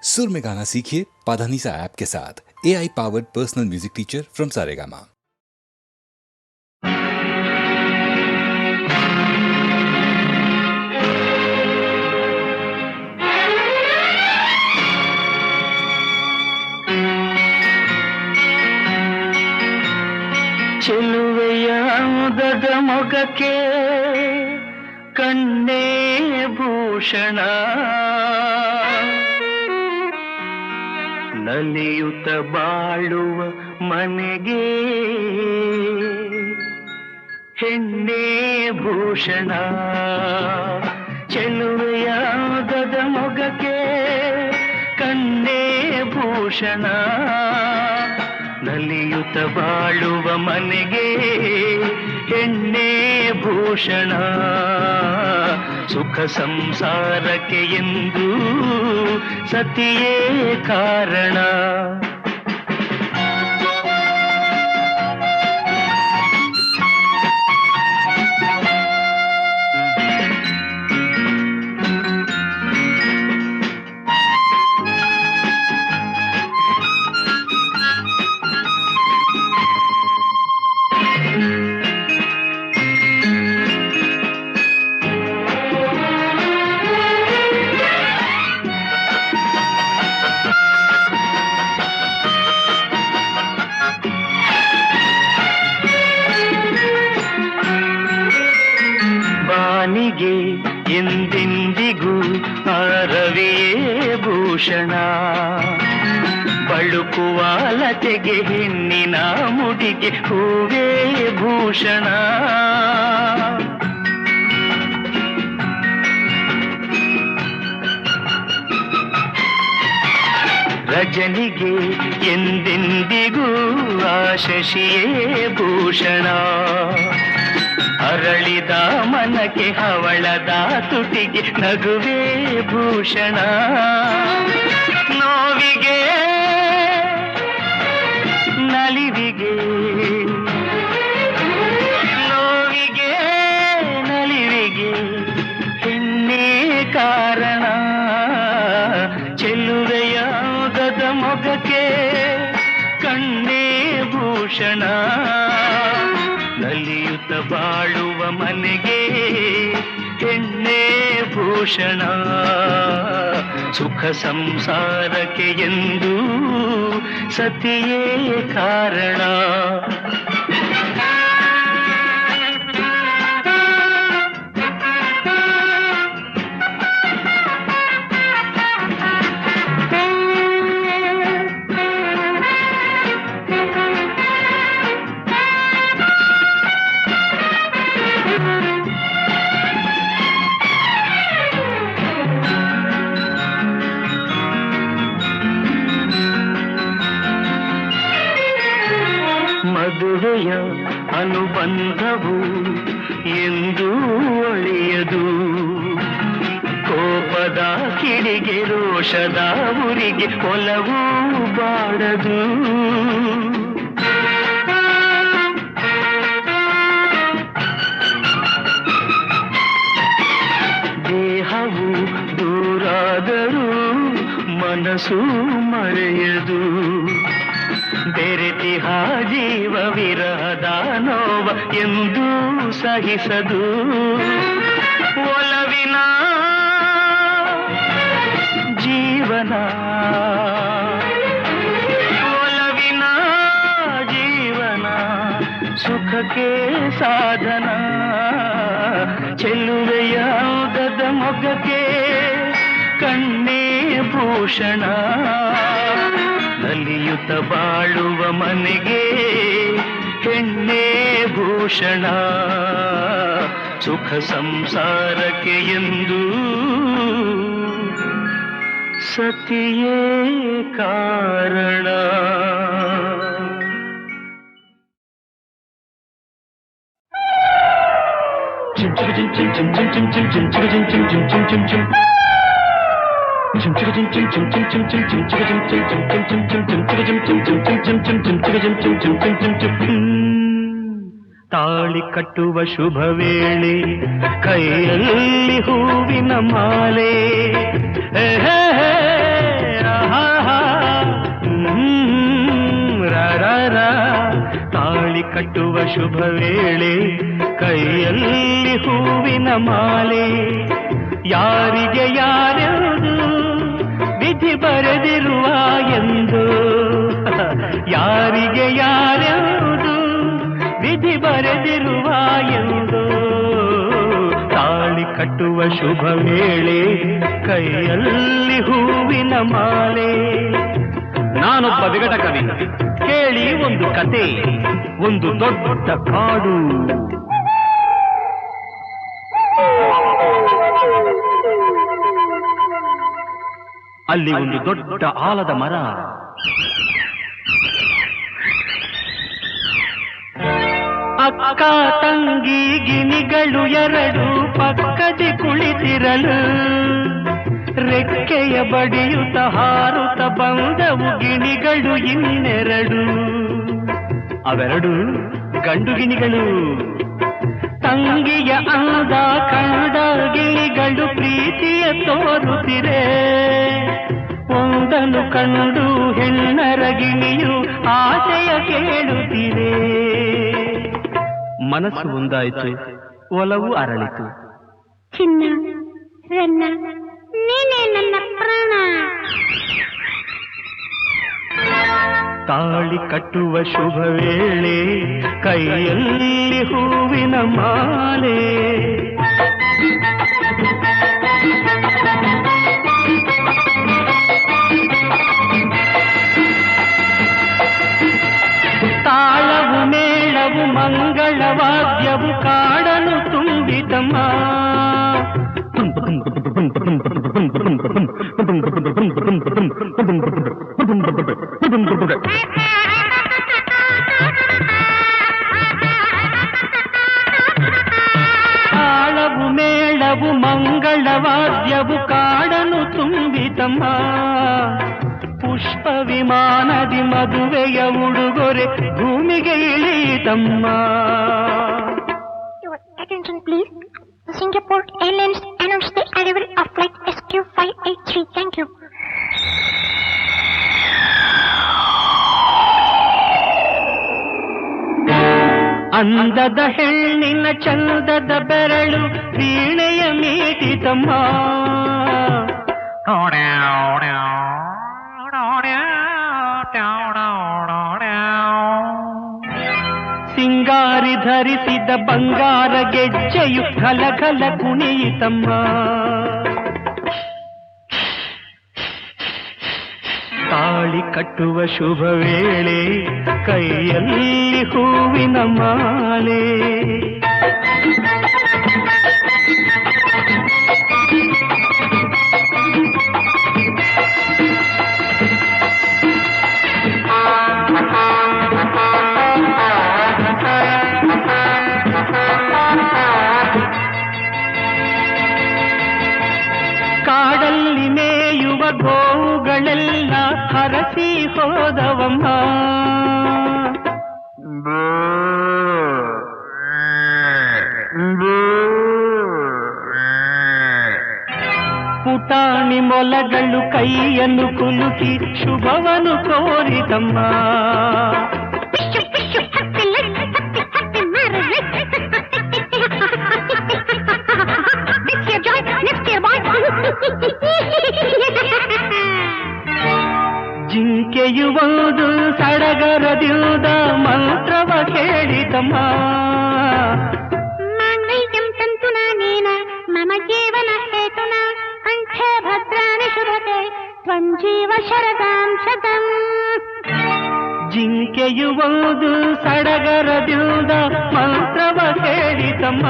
सुर में गाना सीखिए पाधानीसा ऐप के साथ। AI powered personal music teacher from Saregama. ಚೆಲುವೆಯ ಮುದದ ಮೊಗಕ್ಕೆ ಕಣ್ಣೇ ಭೂಷಣ, ನಲಿಯುತ್ತ ಬಾಳುವ ಮನೆಗೆ ಹೆಣ್ಣೇ ಭೂಷಣ. ಚೆಲುವೆಯ ಮುದದ ಮೊಗಕ್ಕೆ ಕಣ್ಣೇ ಭೂಷಣ, ನಲಿಯುತ್ತ ಬಾಳುವ ಮನೆಗೆ ಹೆಣ್ಣೇ ಭೂಷಣ. ಸುಖ ಸಂಸಾರಕ್ಕೆ ಎಂದು ಸತಿಯೇ ಕಾರಣ. ಬಾನಿಗೆ ಎಂದೆಂದಿಗೂ ರವಿಯೇ ಭೂಷಣ, ಬಳುಕುವ ಲತೆಗೆ ಹೆಣ್ಣಿನ ಮುಡಿಗೆ ಹೂವೇ ಭೂಷಣ. ರಜನಿಗೆ ಎಂದೆಂದಿಗೂ ಶಶಿಯೇ ಭೂಷಣ, ಅರಳಿದ ಮನಕ್ಕೆ ಹವಳದ ತುಟಿಗೆ ನಗುವೇ ಭೂಷಣ. ನೋವಿಗೆ ನಲಿವಿಗೆ, ನೋವಿಗೆ ನಲಿವಿಗೆ ಹೆಣ್ಣೇ ಕಾರಣ. ಚೆಲುವೆಯ ಉದದ ಮೊಗಕ್ಕೆ ಕಣ್ಣೇ ಭೂಷಣ, ನಲಿಯುತ್ತ ಬಾಳುವ ಮನೆಗೆ ಹೆಣ್ಣೇ ಭೂಷಣ. ಸುಖ ಸಂಸಾರಕ್ಕೆ ಎಂದು ಸತಿಯೇ ಕಾರಣ. ಮದುವೆಯ ಅನುಬಂಧವು ಎಂದು ಒಳೆಯದು, ಕೋಪದ ಕಿಡಿಗೆ ರೋಷದ ಉರಿಗೆ ಒಲವು ಬಾಡದು. ದೇಹವು ದೂರಾದರೂ ಮನಸ್ಸು ಮರೆಯದು, ಬೆರೆತಿಹ ಜೀವ ವಿರಹದ ನೋವ ಎಂದು ಸಹಿಸದು. ಒಲವಿನ ಜೀವನ, ಒಲವಿನ ಜೀವನ ಸುಖಕ್ಕೆ ಸಾಧನ. ಚೆಲುವೆಯ ಉದದ ಮೊಗಕ್ಕೆ ಕಣ್ಣೇ ಭೂಷಣ, ನಲಿಯುತ್ತ ಬಾಳುವ ಮನೆಗೆ ಹೆಣ್ಣೇ ಭೂಷಣ. ಸುಖ ಸಂಸಾರಕ್ಕೆ ಎಂದು ಸತಿಯೇ ಕಾರಣ. ತಾಳಿ ಕಟ್ಟುವ ಶುಭ ವೇಳೆ, ಕೈಯಲ್ಲಿ ಹೂವಿನ ಮಾಲೆ, ತಾಳಿ ಕಟ್ಟುವ ಶುಭ ವೇಳೆ ಕೈಯಲ್ಲಿ ಹೂವಿನ ಮಾಲೆ ಯಾರಿಗೆ ಯಾರೆಂದು ವಿಧಿ ಬರೆದಿರುವ ಎಂದು ಯಾರಿಗೆ ಯಾರೆಂದು ವಿಧಿ ಬರೆದಿರುವ ಎಂದು ತಾಳಿ ಕಟ್ಟುವ ಶುಭ ವೇಳೆ ಕೈಯಲ್ಲಿ ಹೂವಿನ ಮಾಲೆ. ನಾನೊಬ್ಬ ವಿಗಟ ಕವಿ, ಕೇಳಿ ಒಂದು ಕತೆ. ಒಂದು ದೊಡ್ಡ ಕಾಡು, ಅಲ್ಲಿ ಒಂದು ದೊಡ್ಡ ಆಲದ ಮರ. ಅಕ್ಕ ತಂಗಿ ಗಿಣಿಗಳು ಎರಡು ಪಕ್ಕದಿ ಕುಳಿತಿರಲು ರೆಕ್ಕೆಯ ಬಡಿಯುತ್ತ ಹಾರುತ್ತ ಬಂದವು ಗಿಣಿಗಳು ಇನ್ನೆರಡು. ಅವೆರಡು ಗಂಡು ಗಿಣಿಗಳು. ತಂಗಿಯ ಅಂದ ಕಂಡ ಗಿಳಿಗಳು ಪ್ರೀತಿಯ ತೋರುತ್ತಿರೆ. ಒಂದನ್ನು ಕಂಡು ಹೆಣ್ಣರ ಗಿಣಿಯು ಆಸೆಯ ಕೇಳುತ್ತಿದೆ. ಮನಸ್ಸು ಒಂದಾಯಿತು, ಒಲವು ಅರಳಿತು. ಚಿನ್ನ ರನ್ನ ನೀನೇ ನನ್ನ ಪ್ರಾಣ. ತಾಳಿ ಕಟ್ಟುವ ಶುಭ ವೇಳೆ ಕೈಯಲ್ಲಿ ಹೂವಿನ ಮಾಲೆ. ತಾಳವು ಮೇಳವು ಮಂಗಳವಾದ್ಯವು ಕಾಡನು ತುಂಬಿತಮ್ಮ. ತಾಳವು ಮೇಳವು ಮಂಗಳವಾದ್ಯವು ಕಾಡನು ತುಂಬಿತಮ್ಮ. ಪುಷ್ಪ ವಿಮಾನದಿ ಮದುವೆಯ ಉಡುಗೊರೆ ಭೂಮಿಗೆ ಇಳಿತಮ್ಮ. Attention please. Singapore Airlines announced the arrival of flight SQ583. Thank you. ಅಂದದ ಹೆಣ್ಣಿನ ಚಂದದ ಬೆರಳು ವೀಣೆಯ ಮೀಟಿತಮ್ಮ. ಸಿಂಗಾರಿ ಧರಿಸಿದ ಬಂಗಾರ ಗೆಜ್ಜೆಯು ಘಲಘಲ ಕುಣಿಯಿತಮ್ಮ. ತಾಳಿ ಕಟ್ಟುವ ಶುಭ ವೇಳೆ ಕೈಯಲ್ಲಿ ಹೂವಿನ ಮಾಲೆ. ಕಾಡಲ್ಲಿ ಮೇಯುವ ಗೋವುಗಳೆಲ್ಲ ಹರಸಿ ಹೋದವಮ್ಮ. ಪುಟಾಣಿ ಮೊಲಗಳು ಕೈಯನ್ನು ಕುಲುಕಿ ಶುಭವನ್ನು ಕೋರಿತಮ್ಮ. ಜಿಂಕೆಯು ಒಂದು ಸಡಗರದಿಂದ ಮಂತ್ರವ ಹೇಳಿತಮ್ಮ. ಮಾಂಗಲ್ಯಂ ತಂತುನ ನೇನ ಮಮ ಜೀವನ ಹೇತುನ ಕಂಠೆ ಭದ್ರಾಣಿ ಶುಭತೆ ತ್ವಂ ಜೀವ ಶರದಾಂ ಶತಂ. ಜಿಂಕೆಯು ಒಂದು ಸಡಗರದಿಂದ ಮಂತ್ರವ ಹೇಳಿತಮ್ಮ.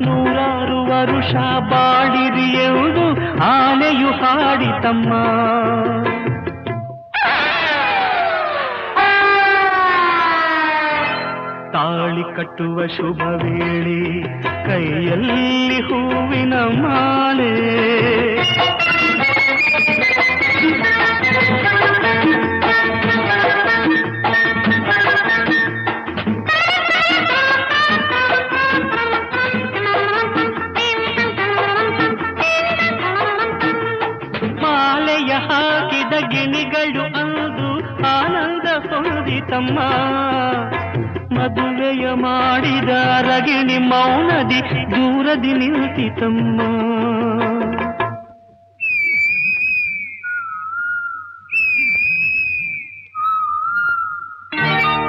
ನೂರಾರು ವರುಷ ಬಾಳಿರಿ ಎಂದು ಆನೆಯು ಹಾಡಿತಮ್ಮ. ತಾಳಿ ಕಟ್ಟುವ ಶುಭ ವೇಳೆ ಕೈಯಲ್ಲಿ ಹೂವಿನ ಮಾಲೆ. ಮಾಲೆಯ ಹಾಕಿದ ಗಿಣಿಗಳು ಅಂದು ಆನಂದ ಹೊಂದಿತಮ್ಮ. ಮದುವೆಯ ಮಾಡಿದ ರಗಿಣಿ ಮೌನದಿ ದೂರದಿ ನಿಂತಿತಮ್ಮ.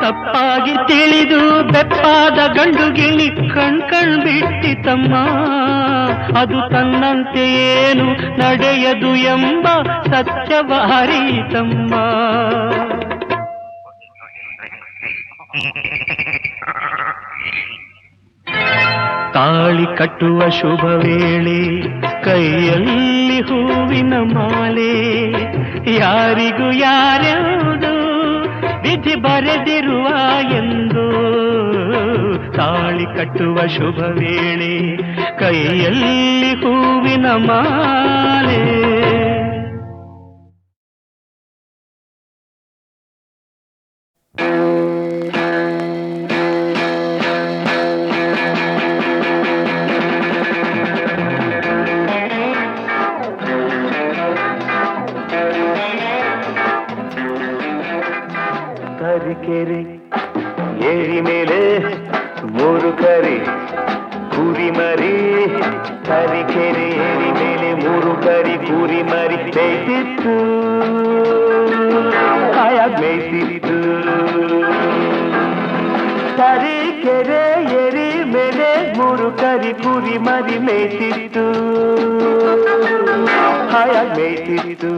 ತಪ್ಪಾಗಿ ತಿಳಿದು ಬೆಪ್ಪಾದ ಗಂಡು ಗಿಣಿ ಕಣ್ ಬಿಟ್ಟಿತಮ್ಮ. ಅದು ತನ್ನಂತೆ ಏನು ನಡೆಯದು ಎಂಬ ಸತ್ಯವ ಅರಿತಮ್ಮ. ತಾಳಿ ಕಟ್ಟುವ ಶುಭ ವೇಳೆ, ಕೈಯಲ್ಲಿ ಹೂವಿನ ಮಾಲೆ, ಯಾರಿಗೂ ಯಾರ್ಯಾವುದು ವಿಧಿ ಬರೆದಿರುವ ಎಂದು. ತಾಳಿ ಕಟ್ಟುವ ಶುಭ ವೇಳೆ, ಕೈಯಲ್ಲಿ ಹೂವಿನ ಮಾಲೆ. ತರೀಕೆರೆ ಏರಿ ಮೇಲೆ ಮೂರು ಕರಿ ಕುರಿ ಮರಿ. ತರೀಕೆರೆ ಏರಿ ಮೇಲೆ ಮೂರು ಕರಿ ಕುರಿ ಮರಿ ಮೇಯ್ತಿತ್ತು, ಹಾಯಾಗಿ ಮೇಯ್ತಿತ್ತು. ತರೀಕೆರೆ ಏರಿ ಮೇಲೆ ಮೂರು ಕರಿ ಕುರಿ ಮರಿ ಮೇಯ್ತಿತ್ತು, ಹಾಯಾಗಿ ಮೇಯ್ತಿತ್ತು.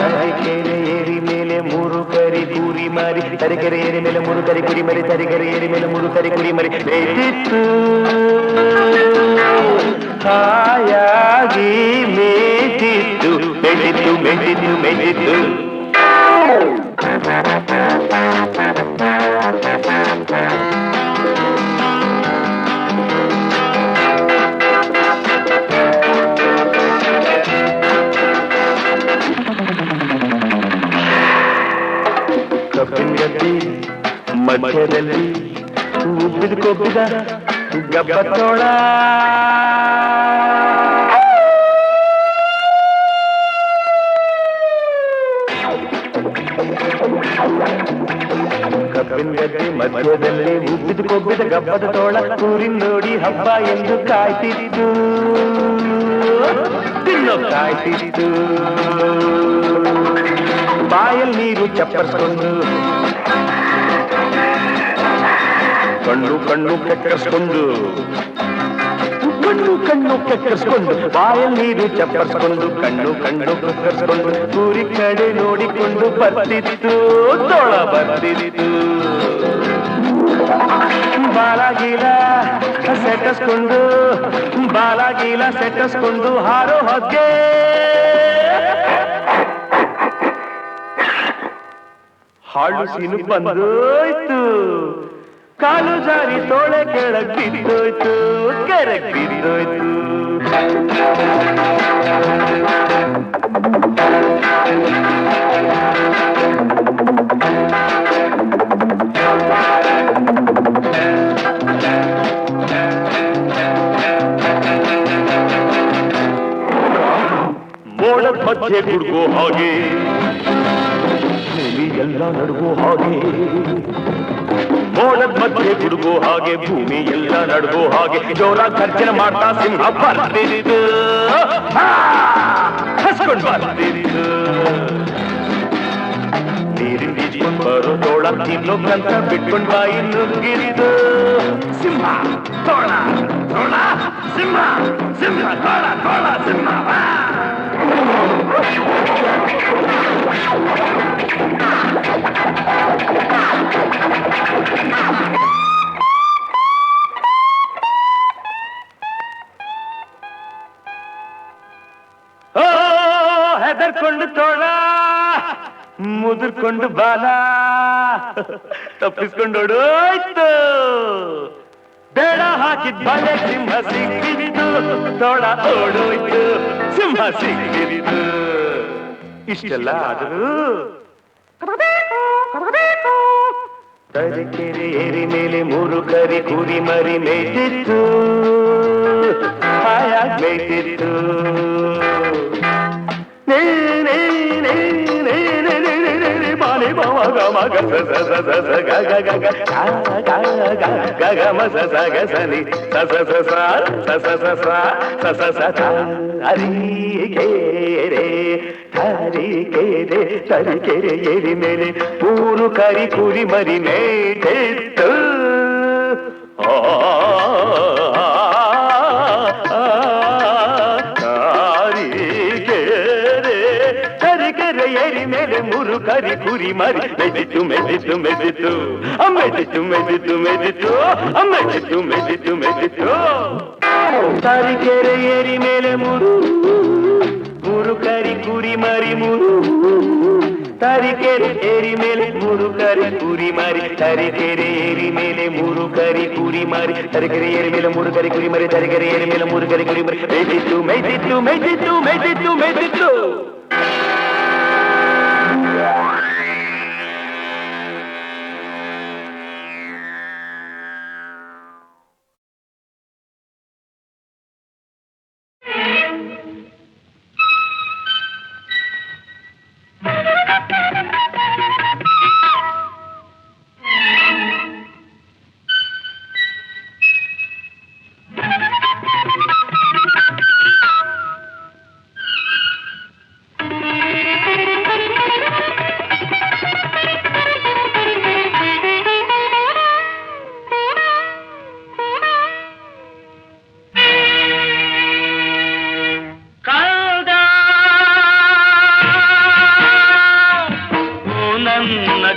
ತರೀಕೆರೆ ಏರಿ ಮೇಲೆ ಮೂರು ಕರಿ ಕುರಿ ಮರಿ, ತರೀಕೆರೆ ಏರಿ ಮೇಲೆ ಮೂರು ಕರಿ ಕುರಿ ಮರಿ, ತರೀಕೆರೆ ಏರಿ ಮೇಲೆ ಮೂರು ಕರಿ ಕುರಿ ಮರಿ ಮೇಯ್ತಿತ್ತು, ಹಾಯಾಗಿ ಮೇಯ್ತಿತ್ತು, ಮೇಯ್ತಿತ್ತು ಮೇಯ್ತಿತ್ತು ಮೇಯ್ತಿತ್ತು. ಕಬ್ಬಿನ ಗದ್ದೆ ಮಧ್ಯದಲ್ಲಿ ಉಬ್ಬಿದ ಕೊಬ್ಬಿದ ಗಬ್ಬತ್ತೋಳ. ಕಬ್ಬಿನ ಗದ್ದೆ ಮಧ್ಯದಲ್ಲಿ ಉಬ್ಬಿದ ಕೊಬ್ಬಿದ ಗಬ್ಬದ ತೋಳ. ಊರಿನ ನೋಡಿ ಹಬ್ಬ ಎಂದು ಕಾಯ್ತಿತ್ತು, ಕಾಯ್ತಿತ್ತು. ಬಾಯಲ್ಲಿ ನೀರು ಚಪ್ಪರಿಸ್ಕೊಂಡು, ಕಣ್ಣು ಕೆಕ್ಕರಿಸ್ಕೊಂಡು, ಕಣ್ಣು ಕೆಕ್ಕರಿಸ್ಕೊಂಡು, ಬಾಯಲ್ಲಿ ನೀರು ಚಪ್ಪರಿಸ್ಕೊಂಡು, ಕಣ್ಣು ಕೆಕ್ಕರಿಸ್ಕೊಂಡು, ಊರಿ ಕಡೆ ನೋಡಿಕೊಂಡು ಬರ್ತಿತ್ತು, ತೋಳ ಬರ್ತಿತ್ತು. ಬಾಲಾಗೀಲ ಸೆಟಸ್ಕೊಂಡು, ಬಾಲಾಗೀಲ ಸೆಟಸ್ಕೊಂಡು ಹಾರೋ ಹೊಗೆ. ಹಾಳು ಸೀನು ಬಂದೋಯ್ತು, ಕಾಲು ಜಾರಿ ತೋಳೆ ಕೆಳಗ್ ಬಿದ್ದೋಯ್ತು, ಕೆರೆಗ್ ಬಿದ್ದೋಯ್ತು. ಮೋಡದ ಮಧ್ಯೆ ಗುಡ್ಗೋ ಹಾಗೆ, ಭೂಮಿ ಎಲ್ಲ ನಡುಗೋ ಹಾಗೆ. ಮೋಡದ ಮಧ್ಯೆ ಗುಡುಗೋ ಹಾಗೆ, ಭೂಮಿ ಎಲ್ಲ ನಡುಗೋ ಹಾಗೆ. ಜೋರ ಗರ್ಜನೆ ಮಾಡ್ತಾ ಸಿಂಹ ಬರ್ತಿದ್ದು, ಹಸ್ಕೊಂಡು ಬರ್ತಿದ್ದು. ನೀರಿನ ಬೀಚ್ಕೊಂಡು ಬರೋ ತೋಳ ತಿನ್ನೋಕ್ಕಂತ ಬಿಟ್ಕೊಂಡು ಬಾಯಿ ನುಗ್ಗಿದ್ದು. ಸಿಂಹ ತೋಳ, ತೋಳ ಸಿಂಹ, ಸಿಂಹ ತೋಳ, ತೋಳ ಸಿಂಹ. ಹೆದರ್ಕೊಂಡು ತೋಳ, ಮುದುರ್ಕೊಂಡು ಬಾಲ, ತಪ್ಪಿಸ್ಕೊಂಡು ಓಡೋಯ್ತು. ಬೇಡ ಹಾಕಿದ್ ಬಲೆ ಸಿಂಹ ಸಿಕ್ಕಿದ್ದು, ತೋಳ ಓಡೋಯ್ತು, ಸಿಂಹ ಸಿಕ್ಕಿದ್ದು. ಇಷ್ಟೆಲ್ಲ ಆದರೂ ತರೀಕೆರೆ ಏರಿ ಮೇಲೆ ಮೂರು ಕರಿ ಕುರಿ ಮರಿ ಮೇಯ್ತಿತ್ತು, ಹಾಯಾಗಿ ಮೇಯ್ತಿತ್ತು. ಬಾಲೆ ಮಗ ಸ ಸ ಸ ಸ ಸ ಗ ಗ ಗ ಗ ಗ ಗ ಗ ಗ ಮ ಸ ಸ ಗ ಸ ನಿ ಸ ಸ ಸ ಸ ಸ ಸ ಸ ಸ ಸ ಸ ಸ ಹರಿ ಕೇರೆ ಹರಿ ಕೇರೆ ತರಿ ಕೆರೆ ಏರಿ ಮೇಲೆ ಪೂರು ಕರಿ ಕುರಿ ಮರಿ ಮೇಟೆತ್ತು ಏರಿ ಮೇಲೆ ಮೂರು ಕರಿ ಕುರಿ ಮರಿ ಮೆದಿತು ಮೆದಿತು ಮೆದಿತು ಮೆದಿತು ಮೆದಿತು ಮೆದಿತು ಮೆದಿತು ಮೆದಿತು ಮೆದಿತು ತರೀಕೆರೆ ಏರಿ ಮೇಲೆ ಮೂರು ಕರಿ ಕುರಿ ಮರಿ ಮೂರು ತರೀಕೆರೆ ಏರಿ ಮೇಲೆ ಮೂರು ಕರಿ ಕುರಿ ಮರಿ ತರೀಕೆರೆ ಏರಿ ಮೇಲೆ ಮೂರು ಕರಿ ಕುರಿ ಮರಿ ತರೀಕೆರೆ ಏರಿ ಮೇಲೆ ಮೂರು ಕರಿ ಕುರಿ ಮರಿ ತರೀಕೆರೆ ಏರಿ ಮೇಲೆ ಮೂರು ಕರಿ ಕುರಿ ಮರಿ ಮೆದಿತು ಮೆದಿತು ಮೆದಿತು ಮೆದಿತು ಮೆದಿತು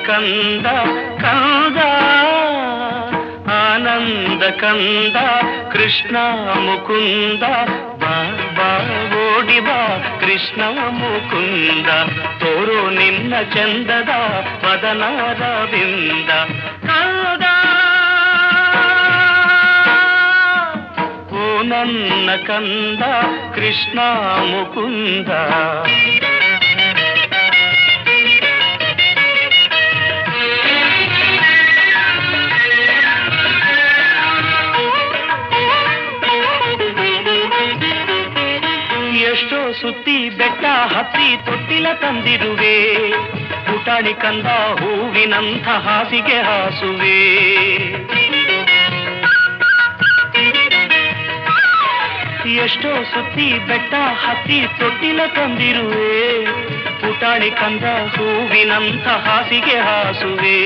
ಕಂದ ಕಂದ ಆನಂದ ಕಂದ ಕೃಷ್ಣ ಮುಕುಂದ ಬಾ ಓಡಿ ಬಾ ಕೃಷ್ಣ ಮುಕುಂದ ತೋರು ನಿನ್ನ ಚಂದದ ವದನರವಿಂದ ಕಂದ ಓ ನನ್ನ ಕಂದ ಕೃಷ್ಣ ಮುಕುಂದ ಎಷ್ಟೋ ಸುತ್ತಿ ಬೆಟ್ಟ ಹತ್ತಿ ತೊಟ್ಟಿಲ ತಂದಿರುವೆ ಪುಟಾಣಿ ಕಂದ ಹೂವಿನಂಥ ಹಾಸಿಗೆ ಹಾಸುವೆ ಎಷ್ಟೋ ಸುತ್ತಿ ಬೆಟ್ಟ ಹತ್ತಿ ತೊಟ್ಟಿಲ ತಂದಿರುವೆ ಪುಟಾಣಿ ಕಂದ ಹೂವಿನಂಥ ಹಾಸಿಗೆ ಹಾಸುವೆ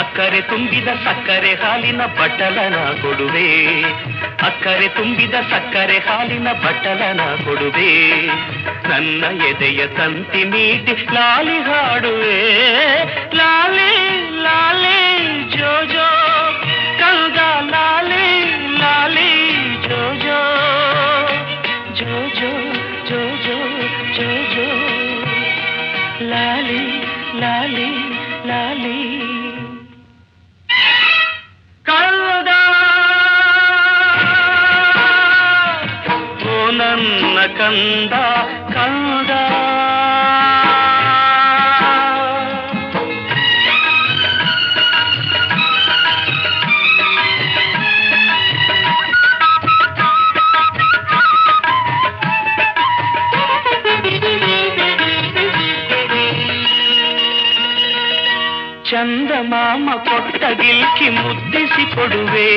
ಅಕ್ಕರೆ ತುಂಬಿದ ಸಕ್ಕರೆ ಹಾಲಿನ ಬಟ್ಟಲನ ಕೊಡುವೆ ಅಕ್ಕರೆ ತುಂಬಿದ ಸಕ್ಕರೆ ಹಾಲಿನ ಬಟ್ಟಲನ ಕೊಡುವೆ ನನ್ನ ಎದೆಯ ತಂತಿ ಮೀಟಿ ಲಾಲಿ ಹಾಡುವೆ ಲಾಲಿ ಲಾಲಿ ಜೋ ಜೋ ಕಂದ ಲಾಲಿ ಲಾಲಿ ಜೋ ಜೋ ಜೋ ಜೋ ಜೋ ಜೋ ಜೋ ಜೋ ಲಾಲಿ ಲಾಲಿ ಲಾಲಿ ಕಂದ ಓ ನನ್ನ ಕಂದ ಕಂದ ಚಂದಮಾಮ ಕೊಟ್ಟ ಗಿಲ್ಕಿ ಮುದ್ದಿಸಿ ಕೊಡುವೆ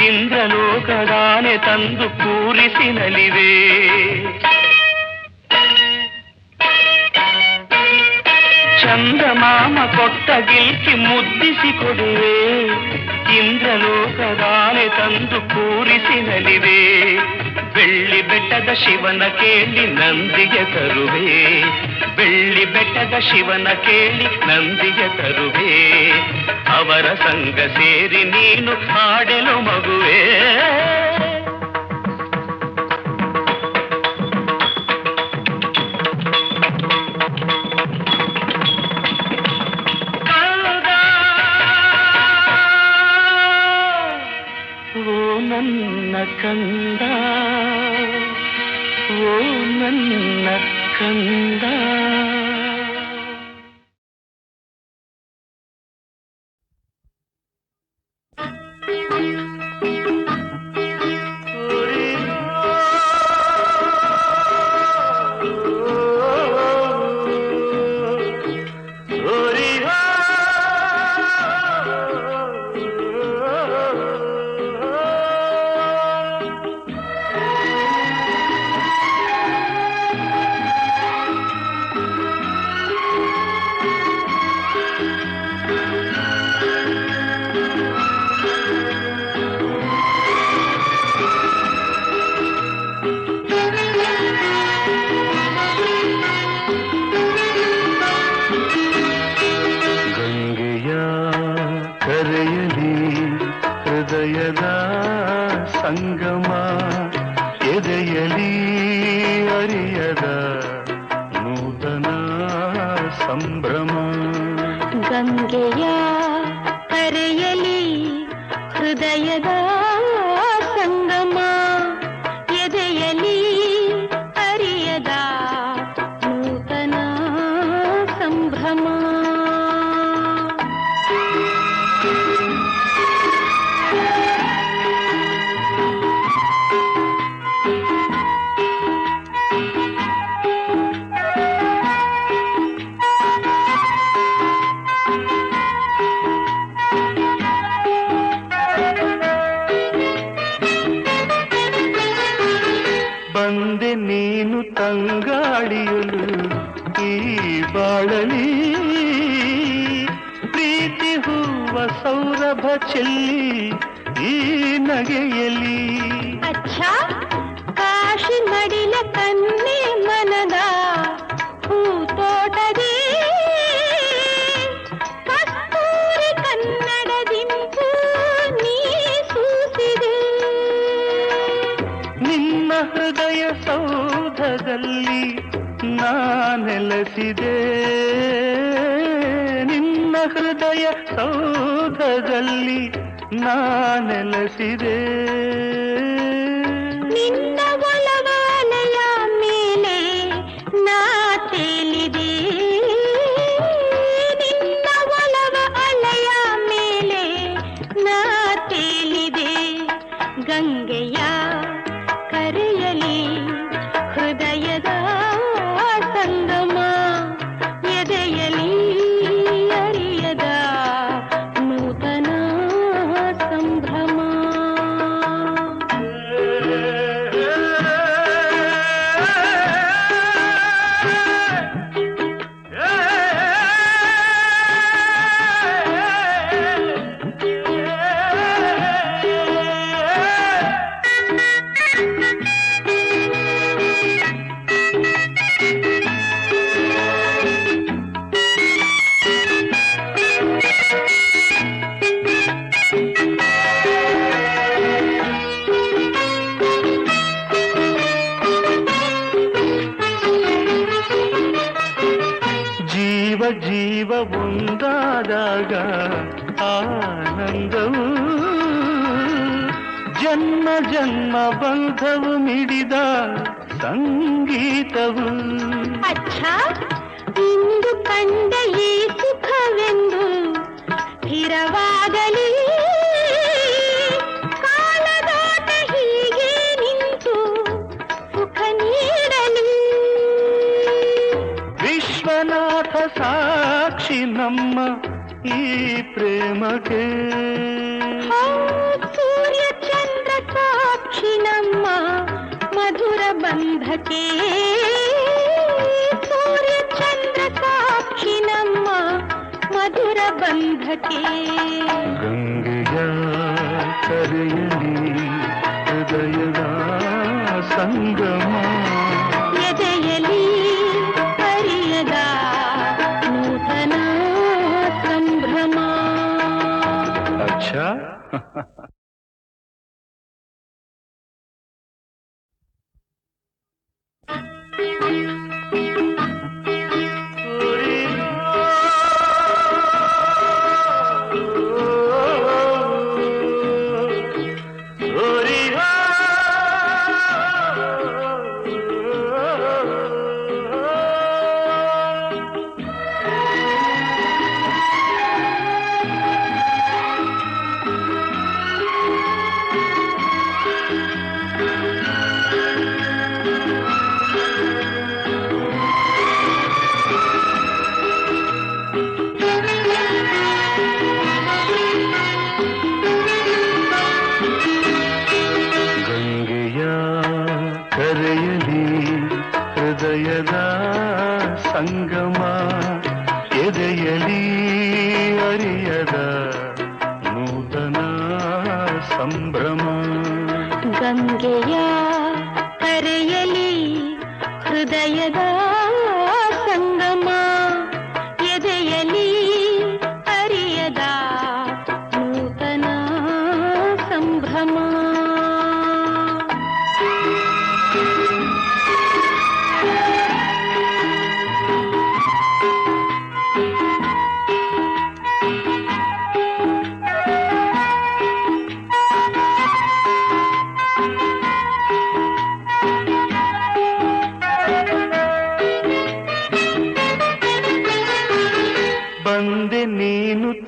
ಇಂದ್ರಲೋಕದಾನೆ ತಂದು ಕೂರಿಸಿ ನಲಿವೆ ಚಂದಮಾಮ ಕೊಟ್ಟ ಗಿಲ್ಕಿ ಮುದ್ದಿಸಿ ಕೊಡುವೆ ಇಂದ್ರಲೋಕದಾನೆ ತಂದು ಕೂರಿಸಿ ನಲಿವೆ ಬೆಳ್ಳಿ ಬೆಟ್ಟದ ಶಿವನ ಕೇಳಿ ನಂದಿಗೆ ತರುವೆ ಬೆಳ್ಳಿ ಬೆಟ್ಟದ ಶಿವನ ಕೇಳಿ ನಂದಿಗೆ ತರುವೆ ಅವರ ಸಂಗ ಸೇರಿ ನೀನು ಹಾಡಲು ಮಗುವೆ ನನ್ನ ಕಂದ ಓ ನನ್ನ ಕಂದ ಓರಿ ಸಂಭ್ರಮ. ಗಂಗೆಯ ಕರೆಯಲಿ ಹೃದಯದ ಸಂಗಮ, ಎದೆಯಲಿ ಅರಿಯದ ನೂತನ ಸಂಭ್ರಮ. ಬಂದೆ ನೀನು ತಂಗಾಳಿಯಲು ಈ ಬಾಳಲಿ, ಪ್ರೀತಿ ಹೂವ ಸೌರಭ ಚೆಲ್ಲಿ ಈ ನಗೆಯಲಿ. ಅಚ್ಚಾ ಕಾಶಿ ಮಡಿಲ ಕನ್ನೆ ಮನದ ಹೂತೋಟದಿ, ಕಸ್ತೂರಿ ಕನ್ನಡದಿಂಪು ನೀ ಸೂಸಿದೆ. ನಿನ್ನ ಹೃದಯ ಸೌಧದಲ್ಲಿ ನಾ ನೆಲೆಸಿದೆ, ನಿನ್ನ ಹೃದಯ ಸೌಧದಲ್ಲಿ ನಾ ನೆಲೆಸಿದೆ. ನಿನ್ನ ಒಲವಾಲೆಯ ಮೇಲೆ ನಾ ತೇಲಿದೆ, ನಿನ್ನ ಒಲವ ಅಲೆಯ ಮೇಲೆ ನಾ ತೇಲಿದೆ. ಗಂಗೆಯ ಕರೆಯಲಿ ಹೃದಯದ ಸಂಗಮ, ಎದೆಯಲಿ ಅರಿಯದ ನೂತನ ಸಂಭ್ರಮ. ಜೀವ ಜೀವ ಒಂದಾದಾಗ ಆನಂದವು, ಜನ್ಮ ಜನ್ಮ ಬಂಧವು ಮಿಡಿದ ಸಂಗೀತವು. ಅಚ್ಚಾ ಇಂದು ಕಂಡ ಈ ಸುಖವೆಂದು ಸ್ಥಿರವಾಗಲಿ, ಕಾಲದಾಟ ಹೀಗೆ ನಿಂತು ಸುಖ ನೀಡಲಿ. ವಿಶ್ವನಾಥ ಸಾಕ್ಷಿ ನಮ್ಮ ಈ ಪ್ರೇಮಕ್ಕೆ, ಸೂರ್ಯ ಚಂದ್ರ ಸಾಕ್ಷಿ ನಮ್ಮ ಮಧುರ ಬಂಧಕ್ಕೆ, ಸೂರ್ಯ ಚಂದ್ರ ಸಾಕ್ಷಿ ನಮ್ಮ ಮಧುರ ಬಂಧಕ್ಕೆ. ಗಂಗೆಯ ಕರೆಯಲಿ ಹೃದಯದ ಸಂಗಮ, ಎದೆಯಲಿ ಅರಿಯದ ನೂತನ ಸಂಭ್ರಮ. ಅಚ್ಚಾ ಹೃದಯದ ಸಂಗಮ, ಎದೆಯಲಿ ಅರಿಯದ ನೂತನ ಸಂಭ್ರಮ. ಗಂಗೆಯ ಕರೆಯಲಿ ಹೃದಯದ ಸಂಗಮ, ಎದೆಯಲಿ ಅರಿಯದ ನೂತನ ಸಂಭ್ರಮ.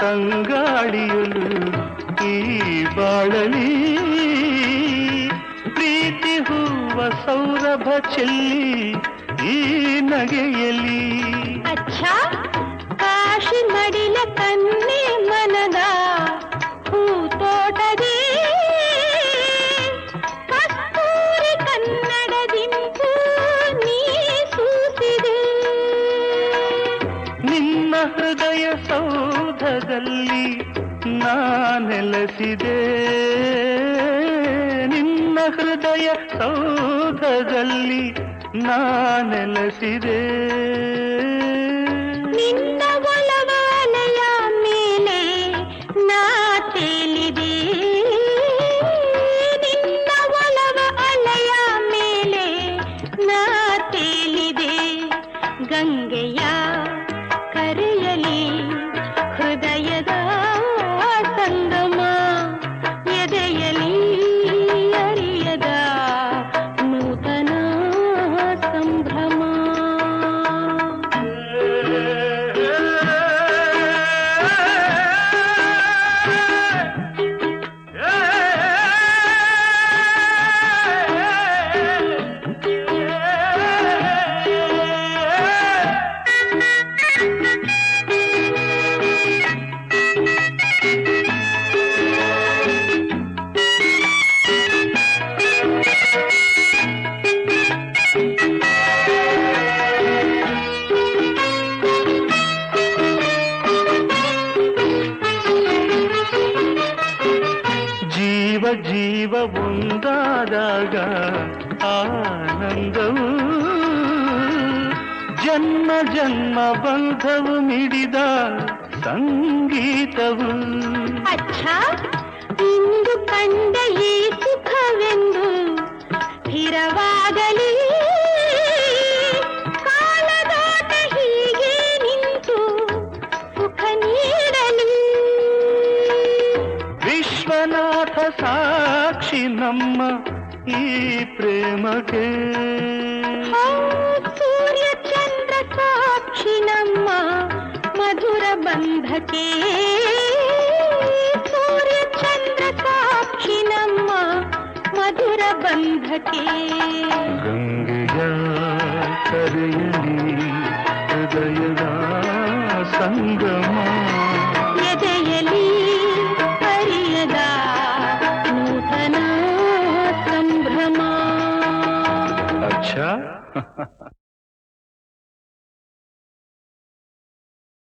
ತಂಗಾಳಿಯಲು ಈ ಬಾಳಲಿ ಪ್ರೀತಿ ಹೂವ ಸೌರಭ ಚೆಲ್ಲಿ ಈ ನಗೆಯಲಿ. ಅಚ್ಚಾ ಕಾಶಿ ಮಡಿಲ ಕನ್ನೆ ಮನದ ಹೂತೋಟದೇ ಕಸ್ತೂರಿ ಕನ್ನಡದಿಂಪು ನೀ ಸೂಸಿದೆ. ನಿನ್ನ ಹೃದಯ ಸೌಧದಲ್ಲಿ ನಾ ನೆಲೆಸಿದೆ. ನಿನ್ನ ಹೃದಯ ಸೌಧದಲ್ಲಿ ನಾ ನೆಲೆಸಿದೆ. ನಿನ್ನ ಒಲವಾಲೆಯ ಮೇಲೆ ನಾ ತೇಲಿದೆ. ನಿನ್ನ ಒಲವ ಅಲೆಯ ಮೇಲೆ ನಾ ತೇಲಿದೆ. ಗಂಗೆಯ ಕರೆಯಲಿ ಹೃದಯದ ಸಂಗಮ ಎದೆಯಲಿ ಅರಿಯದ ನೂತನ ಸಂಭ್ರಮ. ಜೀವ ಜೀವ ಒಂದಾದಾಗ ಆನಂದವು ಜನ್ಮ ಜನ್ಮ ಬಂಧವು ಮಿಡಿದ ಸಂಗೀತವು. ಅಚ್ಚಾ ಇಂದು ಕಂಡ ಈ ಸುಖವೆಂದು ಸ್ಥಿರವಾಗಲಿ. ಕಾಲದಾಟ ಹೀಗೆ ನಿಂತು ಸುಖ ನೀಡಲಿ. ವಿಶ್ವನಾಥ ಸಾಕ್ಷಿ ನಮ್ಮ ಈ ಪ್ರೇಮಕ್ಕೆ. ಸೂರ್ಯ ಚಂದ್ರ ಸಾಕ್ಷಿ ನಮ್ಮ ಮಧುರ ಬಂಧಕ್ಕೆ. ಸೂರ್ಯ ಚಂದ್ರ ಸಾಕ್ಷಿ ನಮ್ಮ ಮಧುರ ಬಂಧಕ್ಕೆ. ಗಂಗೆಯ ಕರೆಯಲಿ ಹೃದಯದ ಸಂಗಮ ಎದೆಯಲಿ ಅರಿಯದ ನೂತನ ಸಂಭ್ರಮ. ಅಚ್ಚಾ